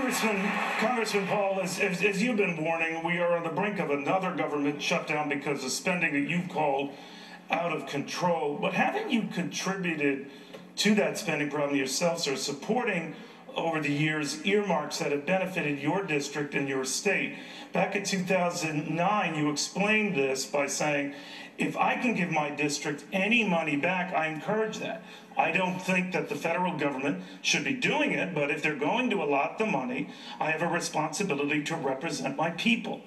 Congressman Paul, as you've been warning, we are on the brink of another government shutdown because of spending that you've called out of control. But haven't you contributed to that spending problem yourself, sir, supporting over the years earmarks that have benefited your district and your state? Back in 2009, you explained this by saying, if I can give my district any money back, I encourage that. I don't think that the federal government should be doing it, but if they're going to allot the money, I have a responsibility to represent my people.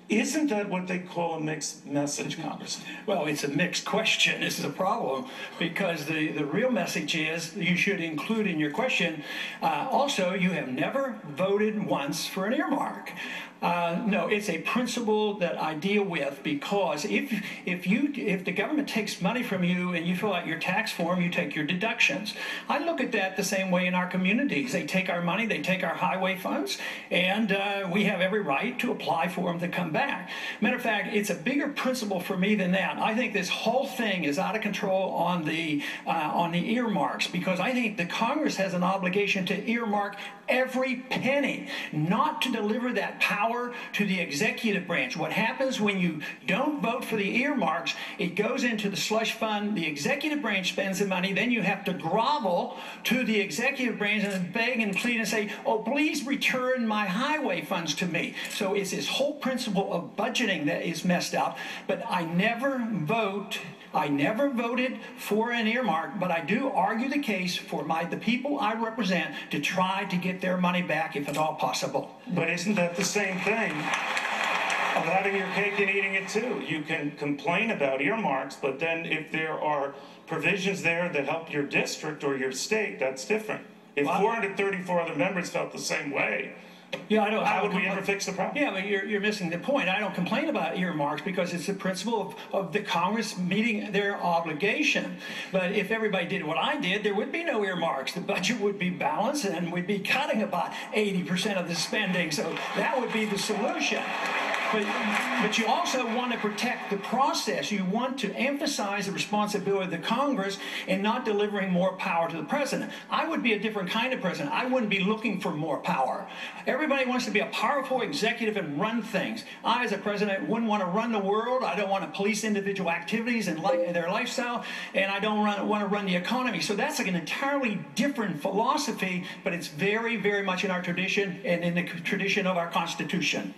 Isn't that what they call a mixed message, Congressman? Well, it's a mixed question. This is a problem because the real message is you should include in your question, also, you have never voted once for an earmark. No, it's a principle that I deal with because if the government takes money from you and you fill out your tax form, you take your deductions. I look at that the same way in our communities. They take our money, they take our highway funds, and we have every right to apply for them to come back. Matter of fact, it's a bigger principle for me than that. I think this whole thing is out of control on the earmarks because I think the Congress has an obligation to earmark every penny, not to deliver that power to the executive branch. What happens when you don't vote for the earmarks, it goes into the slush fund, the executive branch spends the money, then you have to grovel to the executive branch and beg and plead and say, oh, please return my highway funds to me. So it's this whole principle of budgeting that is messed up, but I never voted for an earmark, but I do argue the case for the people I represent to try to get their money back if at all possible. But isn't that the same thing of having your cake and eating it too? You can complain about earmarks, but then if there are provisions there that help your district or your state, that's different. If 434 other members felt the same way, yeah, I know. How would we ever fix the problem? Yeah, but you're missing the point. I don't complain about earmarks because it's the principle of the Congress meeting their obligation. But if everybody did what I did, there would be no earmarks. The budget would be balanced and we'd be cutting about 80% of the spending. So that would be the solution. But you also want to protect the process. You want to emphasize the responsibility of the Congress in not delivering more power to the president. I would be a different kind of president. I wouldn't be looking for more power. Everybody wants to be a powerful executive and run things. I, as a president, wouldn't want to run the world. I don't want to police individual activities and their lifestyle, and I don't want to run the economy. So that's like an entirely different philosophy, but it's very, very much in our tradition and in the tradition of our Constitution.